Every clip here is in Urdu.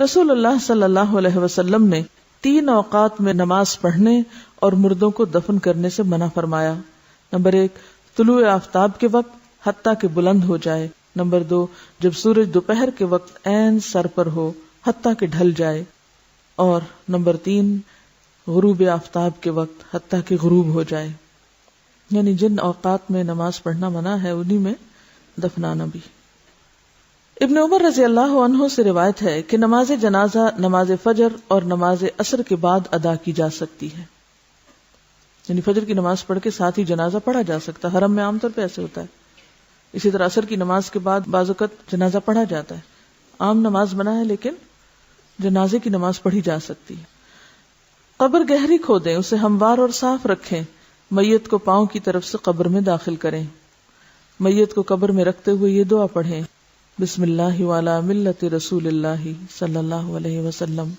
رسول اللہ صلی اللہ علیہ وسلم نے 3 اوقات میں نماز پڑھنے اور مردوں کو دفن کرنے سے منع فرمایا. نمبر 1 طلوع آفتاب کے وقت حتیٰ کہ بلند ہو جائے. نمبر 2 جب سورج دوپہر کے وقت عین سر پر ہو حتیٰ کہ ڈھل جائے. اور نمبر 3 غروب آفتاب کے وقت حتیٰ کہ غروب ہو جائے. یعنی جن اوقات میں نماز پڑھنا منع ہے انہی میں دفنانا بھی. ابن عمر رضی اللہ عنہ سے روایت ہے کہ نماز جنازہ نماز فجر اور نماز عصر کے بعد ادا کی جا سکتی ہے. یعنی فجر کی نماز پڑھ کے ساتھ ہی جنازہ پڑھا جا سکتا ہے. حرم میں عام طور پہ ایسے ہوتا ہے. اسی طرح عصر کی نماز کے بعد بعض اوقات جنازہ پڑھا جاتا ہے. عام نماز بنا ہے لیکن جنازے کی نماز پڑھی جا سکتی ہے. قبر گہری کھودیں, اسے ہموار اور صاف رکھیں. میت کو پاؤں کی طرف سے قبر میں داخل کریں. میت کو قبر میں رکھتے ہوئے یہ دعا پڑھیں, بسم اللہ وعلی ملت رسول اللہ صلی اللہ علیہ وسلم.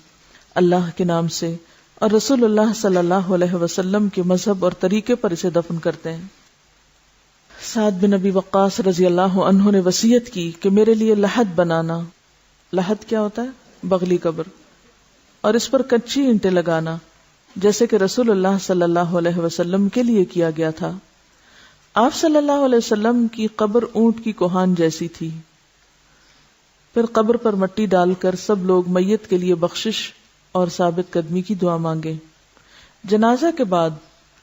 اللہ کے نام سے اور رسول اللہ صلی اللہ علیہ وسلم کے مذہب اور طریقے پر اسے دفن کرتے ہیں. سعد بن ابی وقاص رضی اللہ عنہ نے وصیت کی کہ میرے لیے لحد بنانا. لحد کیا ہوتا ہے؟ بغلی قبر. اور اس پر کچی اینٹیں لگانا, جیسے کہ رسول اللہ صلی اللہ علیہ وسلم کے لیے کیا گیا تھا. آپ صلی اللہ علیہ وسلم کی قبر اونٹ کی کوہان جیسی تھی. پھر قبر پر مٹی ڈال کر سب لوگ میت کے لیے بخشش اور ثابت قدمی کی دعا مانگے. جنازہ کے بعد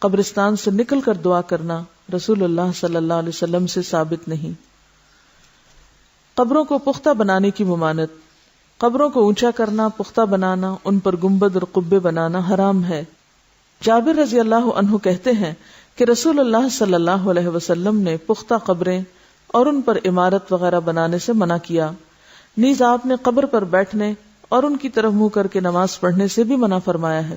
قبرستان سے نکل کر دعا کرنا رسول اللہ صلی اللہ علیہ وسلم سے ثابت نہیں. قبروں کو پختہ بنانے کی ممانعت. قبروں کو اونچا کرنا, پختہ بنانا, ان پر گنبد اور قبے بنانا حرام ہے. جابر رضی اللہ عنہ کہتے ہیں کہ رسول اللہ صلی اللہ علیہ وسلم نے پختہ قبریں اور ان پر عمارت وغیرہ بنانے سے منع کیا. نیز آپ نے قبر پر بیٹھنے اور ان کی طرف منہ کر کے نماز پڑھنے سے بھی منع فرمایا ہے.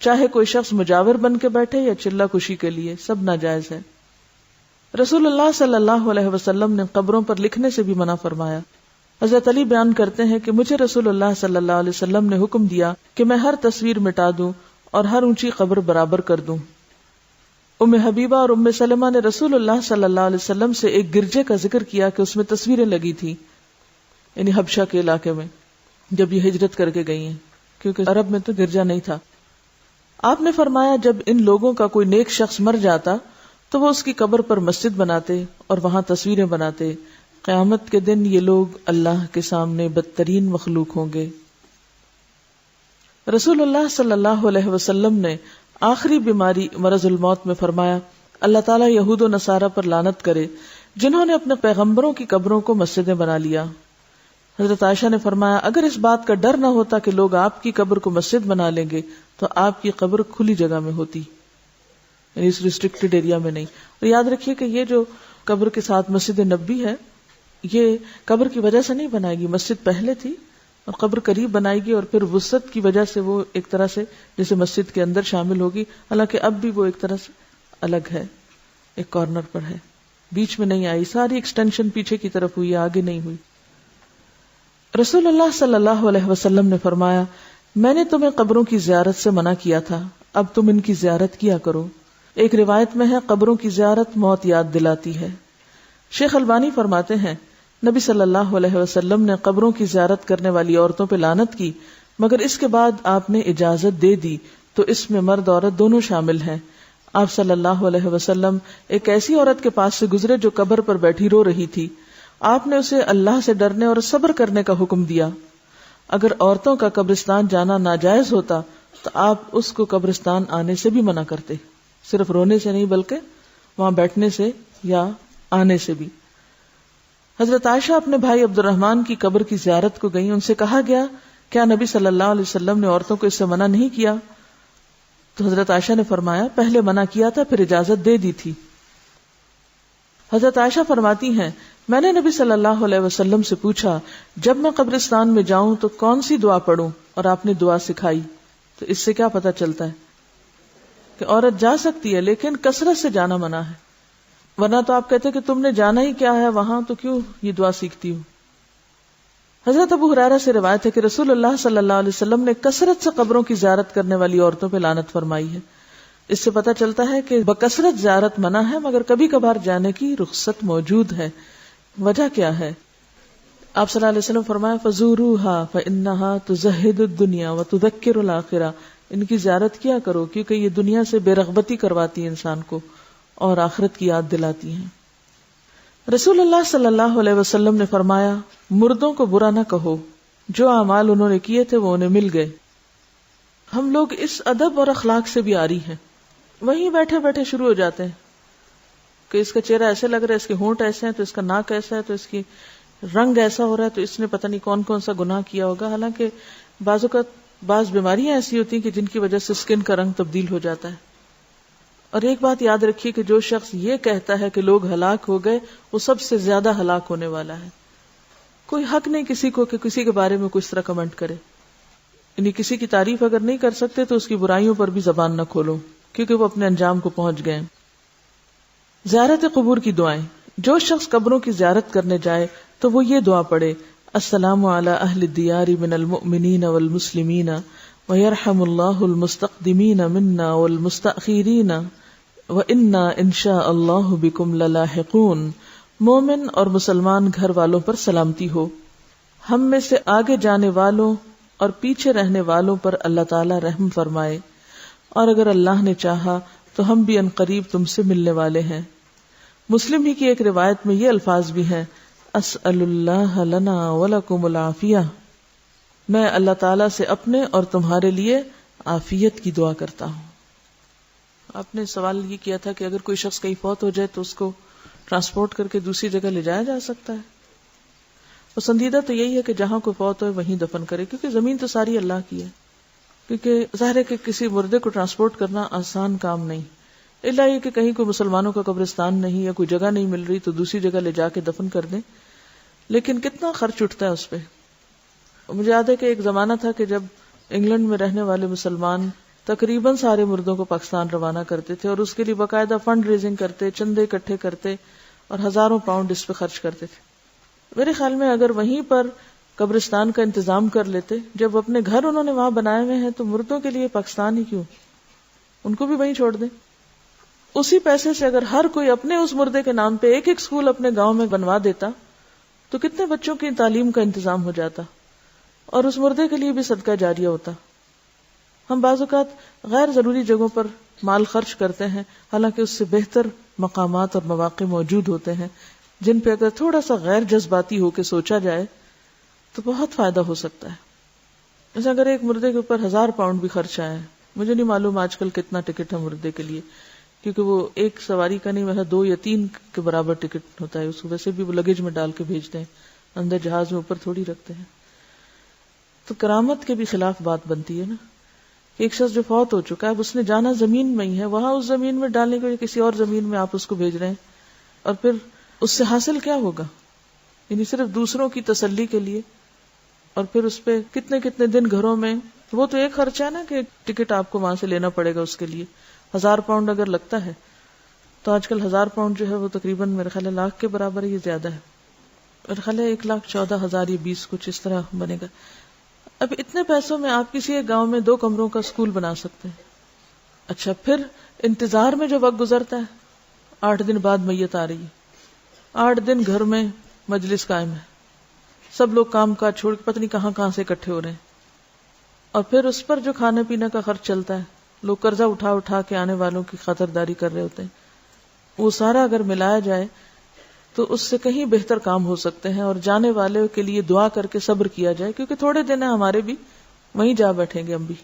چاہے کوئی شخص مجاور بن کے بیٹھے یا چلہ کشی کے لیے, سب ناجائز ہے. رسول اللہ صلی اللہ علیہ وسلم نے قبروں پر لکھنے سے بھی منع فرمایا. حضرت علی بیان کرتے ہیں کہ مجھے رسول اللہ صلی اللہ علیہ وسلم نے حکم دیا کہ میں ہر تصویر مٹا دوں اور ہر اونچی قبر برابر کر دوں. ام حبیبہ اور ام سلمہ نے رسول اللہ صلی اللہ علیہ وسلم سے ایک گرجے کا ذکر کیا کہ اس میں تصویریں لگی تھی, یعنی حبشہ کے علاقے میں جب یہ ہجرت کر کے گئی ہیں, کیونکہ عرب میں تو گرجا نہیں تھا. آپ نے فرمایا جب ان لوگوں کا کوئی نیک شخص مر جاتا تو وہ اس کی قبر پر مسجد بناتے اور وہاں تصویریں بناتے. قیامت کے دن یہ لوگ اللہ کے سامنے بدترین مخلوق ہوں گے. رسول اللہ صلی اللہ علیہ وسلم نے آخری بیماری مرض الموت میں فرمایا, اللہ تعالیٰ یہود و نصارہ پر لعنت کرے جنہوں نے اپنے پیغمبروں کی قبروں کو مسجدیں بنا لیا. حضرت عائشہ نے فرمایا اگر اس بات کا ڈر نہ ہوتا کہ لوگ آپ کی قبر کو مسجد بنا لیں گے تو آپ کی قبر کھلی جگہ میں ہوتی, یعنی اس ریسٹرکٹڈ ایریا میں نہیں. اور یاد رکھیے کہ یہ جو قبر کے ساتھ مسجد نبوی ہے یہ قبر کی وجہ سے نہیں بنائے گی. مسجد پہلے تھی اور قبر قریب بنائے گی اور پھر وسعت کی وجہ سے وہ ایک طرح سے جیسے مسجد کے اندر شامل ہوگی, حالانکہ اب بھی وہ ایک طرح سے الگ ہے, ایک کارنر پر ہے, بیچ میں نہیں آئی. ساری ایکسٹینشن پیچھے کی طرف ہوئی, آگے نہیں ہوئی. رسول اللہ صلی اللہ علیہ وسلم نے فرمایا میں نے تمہیں قبروں کی زیارت سے منع کیا تھا, اب تم ان کی زیارت کیا کرو. ایک روایت میں ہے قبروں کی زیارت موت یاد دلاتی ہے. شیخ البانی فرماتے ہیں نبی صلی اللہ علیہ وسلم نے قبروں کی زیارت کرنے والی عورتوں پہ لعنت کی, مگر اس کے بعد آپ نے اجازت دے دی تو اس میں مرد عورت دونوں شامل ہیں. آپ صلی اللہ علیہ وسلم ایک ایسی عورت کے پاس سے گزرے جو قبر پر بیٹھی رو رہی تھی. آپ نے اسے اللہ سے ڈرنے اور صبر کرنے کا حکم دیا. اگر عورتوں کا قبرستان جانا ناجائز ہوتا تو آپ اس کو قبرستان آنے سے بھی منع کرتے, صرف رونے سے نہیں بلکہ وہاں بیٹھنے سے یا آنے سے بھی. حضرت عائشہ اپنے بھائی عبد الرحمن کی قبر کی زیارت کو گئیں. ان سے کہا گیا کیا نبی صلی اللہ علیہ وسلم نے عورتوں کو اس سے منع نہیں کیا؟ تو حضرت عائشہ نے فرمایا پہلے منع کیا تھا پھر اجازت دے دی تھی. حضرت عائشہ فرماتی ہیں میں نے نبی صلی اللہ علیہ وسلم سے پوچھا جب میں قبرستان میں جاؤں تو کون سی دعا پڑھوں, اور آپ نے دعا سکھائی. تو اس سے کیا پتہ چلتا ہے کہ عورت جا سکتی ہے لیکن کثرت سے جانا منع ہے, ورنہ تو آپ کہتے کہ تم نے جانا ہی کیا ہے وہاں تو کیوں یہ دعا سیکھتی ہوں. حضرت ابو ہریرہ سے روایت ہے کہ رسول اللہ صلی اللہ علیہ وسلم نے کثرت سے قبروں کی زیارت کرنے والی عورتوں پہ لعنت فرمائی ہے. اس سے پتہ چلتا ہے کہ بکثرت زیارت منع ہے مگر کبھی کبھار جانے کی رخصت موجود ہے. وجہ کیا ہے؟ آپ صلی اللہ علیہ وسلم فرمایا فزوروها فانها تزهد الدنيا وتذكر الاخرہ، ان کی زیارت کیا کرو کیونکہ یہ دنیا سے بے رغبتی کرواتی ہیں انسان کو اور آخرت کی یاد دلاتی ہیں۔ رسول اللہ صلی اللہ علیہ وسلم نے فرمایا مردوں کو برا نہ کہو، جو اعمال انہوں نے کیے تھے وہ انہیں مل گئے۔ ہم لوگ اس ادب اور اخلاق سے بھی عاری ہیں، وہیں بیٹھے بیٹھے شروع ہو جاتے ہیں کہ اس کا چہرہ ایسے لگ رہا ہے، اس کے ہونٹ ایسے ہیں تو اس کا ناک ایسا ہے تو اس کی رنگ ایسا ہو رہا ہے تو اس نے پتہ نہیں کون کون سا گناہ کیا ہوگا۔ حالانکہ بعض بیماریاں ایسی ہوتی ہیں کہ جن کی وجہ سے اسکن کا رنگ تبدیل ہو جاتا ہے۔ اور ایک بات یاد رکھیے کہ جو شخص یہ کہتا ہے کہ لوگ ہلاک ہو گئے، وہ سب سے زیادہ ہلاک ہونے والا ہے۔ کوئی حق نہیں کسی کو کہ کسی کے بارے میں کچھ طرح کمنٹ کرے، یعنی کسی کی تعریف اگر نہیں کر سکتے تو اس کی برائیوں پر بھی زبان نہ کھولو، کیونکہ وہ اپنے انجام کو پہنچ گئے۔ زیارت قبور کی دعائیں، جو شخص قبروں کی زیارت کرنے جائے تو وہ یہ دعا پڑھے السلام علی اہل الدیار من المؤمنین والمسلمین ویرحم اللہ المستقدمین منا والمستأخرین وإنا انشاء اللہ بکم للاحقون۔ مومن اور مسلمان گھر والوں پر سلامتی ہو، ہم میں سے آگے جانے والوں اور پیچھے رہنے والوں پر اللہ تعالی رحم فرمائے، اور اگر اللہ نے چاہا تو ہم بھی عنقریب تم سے ملنے والے ہیں۔ مسلم ہی کی ایک روایت میں یہ الفاظ بھی ہیں اسأل اللہ لنا ولکم العافیہ، میں اللہ تعالیٰ سے اپنے اور تمہارے لیے عافیت کی دعا کرتا ہوں۔ آپ نے سوال یہ کیا تھا کہ اگر کوئی شخص کہیں فوت ہو جائے تو اس کو ٹرانسپورٹ کر کے دوسری جگہ لے جایا جا سکتا ہے؟ پسندیدہ تو یہی ہے کہ جہاں کوئی فوت ہو وہیں دفن کرے، کیونکہ زمین تو ساری اللہ کی ہے۔ کیونکہ ظاہر ہے کہ کسی مردے کو ٹرانسپورٹ کرنا آسان کام نہیں، الا یہ کہ کہیں کوئی مسلمانوں کا قبرستان نہیں یا کوئی جگہ نہیں مل رہی تو دوسری جگہ لے جا کے دفن کر دیں، لیکن کتنا خرچ اٹھتا ہے اس پہ۔ مجھے یاد ہے کہ ایک زمانہ تھا کہ جب انگلینڈ میں رہنے والے مسلمان تقریباً سارے مردوں کو پاکستان روانہ کرتے تھے اور اس کے لیے باقاعدہ فنڈ ریزنگ کرتے، چندے اکٹھے کرتے اور ہزاروں پاؤنڈ اس پہ خرچ کرتے تھے۔ میرے خیال میں اگر وہیں پر قبرستان کا انتظام کر لیتے، جب اپنے گھر انہوں نے وہاں بنائے ہوئے ہیں تو مردوں کے لیے پاکستان ہی کیوں، ان کو بھی وہیں چھوڑ دیں۔ اسی پیسے سے اگر ہر کوئی اپنے اس مردے کے نام پہ ایک ایک اسکول اپنے گاؤں میں بنوا دیتا تو کتنے بچوں کی تعلیم کا انتظام ہو جاتا اور اس مردے کے لیے بھی صدقہ جاریہ ہوتا۔ ہم بعض اوقات غیر ضروری جگہوں پر مال خرچ کرتے ہیں، حالانکہ اس سے بہتر مقامات اور مواقع موجود ہوتے ہیں جن پہ اگر تھوڑا سا غیر جذباتی ہو کے سوچا جائے تو بہت فائدہ ہو سکتا ہے۔ جیسے اگر ایک مردے کے اوپر 1000 پاؤنڈ بھی خرچ آیا ہے، مجھے نہیں معلوم آج کل کتنا ٹکٹ ہے مردے کے لیے، کیونکہ وہ ایک سواری کا نہیں، ویسا 2 یا 3 کے برابر ٹکٹ ہوتا ہے، اس کو ویسے بھی وہ لگیج میں ڈال کے بھیجتے ہیں، اندر جہاز میں اوپر تھوڑی رکھتے ہیں۔ تو کرامت کے بھی خلاف بات بنتی ہے نا، ایک شخص جو فوت ہو چکا ہے اب اس نے جانا زمین میں ہی ہے، وہاں اس زمین میں ڈالنے کے لیے کسی اور زمین میں آپ اس کو بھیج رہے ہیں، اور پھر اس سے حاصل کیا ہوگا؟ یعنی صرف دوسروں کی تسلی کے لیے، اور پھر اس پہ کتنے کتنے دن گھروں میں، وہ تو ایک خرچہ ہے نا کہ ٹکٹ آپ کو وہاں سے لینا پڑے گا، اس کے لیے 1000 پاؤنڈ اگر لگتا ہے تو آج کل 1000 پاؤنڈ جو ہے وہ تقریباً میرے خیال ہے لاکھ کے برابر ہے، یہ زیادہ ہے، میرے خیال ہے 1,14,000 یا 20 کچھ اس طرح بنے گا۔ اب اتنے پیسوں میں آپ کسی ایک گاؤں میں 2 کمروں کا اسکول بنا سکتے ہیں۔ اچھا، پھر انتظار میں جو وقت گزرتا ہے، 8 دن بعد میت آ رہی ہے، 8 دن گھر میں مجلس قائم ہے، سب لوگ کام کاج چھوڑ کے پتہ نہیں کہاں کہاں سے اکٹھے ہو رہے ہیں، اور پھر اس پر جو کھانے پینے کا خرچ چلتا ہے، لوگ قرضہ اٹھا اٹھا کے آنے والوں کی خاطرداری کر رہے ہوتے ہیں، وہ سارا اگر ملایا جائے تو اس سے کہیں بہتر کام ہو سکتے ہیں، اور جانے والے کے لیے دعا کر کے صبر کیا جائے، کیونکہ تھوڑے دن ہیں ہمارے بھی، وہیں جا بیٹھیں گے ہم بھی۔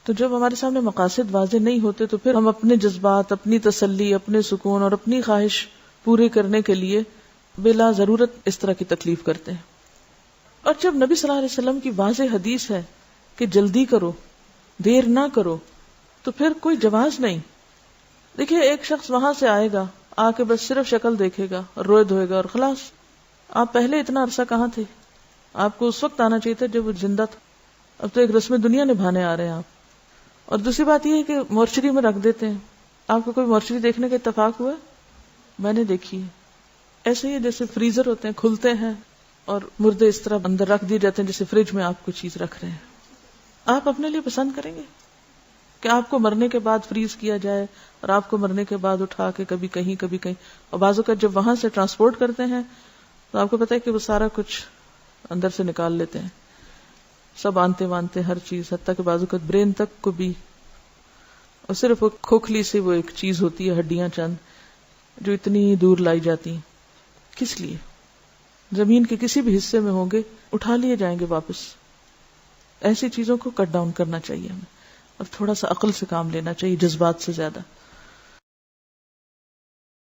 تو جب ہمارے سامنے مقاصد واضح نہیں ہوتے تو پھر ہم اپنے جذبات، اپنی تسلی، اپنے سکون اور اپنی خواہش پورے کرنے کے لیے بلا ضرورت اس طرح کی تکلیف کرتے ہیں۔ اور جب نبی صلی اللہ علیہ وسلم کی واضح حدیث ہے کہ جلدی کرو، دیر نہ کرو، تو پھر کوئی جواز نہیں۔ دیکھیے، ایک شخص وہاں سے آئے گا، آ کے بس صرف شکل دیکھے گا اور روئے دھوئے گا اور خلاص۔ آپ پہلے اتنا عرصہ کہاں تھے؟ آپ کو اس وقت آنا چاہیے تھا جب وہ زندہ تھا، اب تو ایک رسم دنیا نبھانے آ رہے ہیں آپ۔ اور دوسری بات یہ ہے کہ مورچری میں رکھ دیتے ہیں۔ آپ کو کوئی مورچری دیکھنے کا اتفاق ہوا؟ میں نے دیکھی ہے، ایسے ہی جیسے فریزر ہوتے ہیں، کھلتے ہیں اور مردے اس طرح اندر رکھ دیے جاتے ہیں جیسے فریج میں آپ کوئی چیز رکھ رہے ہیں۔ آپ اپنے لیے پسند کریں گے کہ آپ کو مرنے کے بعد فریز کیا جائے اور آپ کو مرنے کے بعد اٹھا کے کبھی کہیں کبھی کہیں، اور بعض اوقات جب وہاں سے ٹرانسپورٹ کرتے ہیں تو آپ کو پتا ہے کہ وہ سارا کچھ اندر سے نکال لیتے ہیں، سب آنتے وانتے ہر چیز، حتیٰ کہ بعض اوقات برین تک کو بھی، اور صرف وہ کھوکھلی سے وہ ایک چیز ہوتی ہے، ہڈیاں چند جو اتنی دور لائی جاتی ہیں. کس لیے؟ زمین کے کسی بھی حصے میں ہوں گے اٹھا لیے جائیں گے واپس. ایسی چیزوں کو کٹ ڈاؤن کرنا چاہیے ہمیں، اور تھوڑا سا عقل سے کام لینا چاہیے، جذبات سے زیادہ.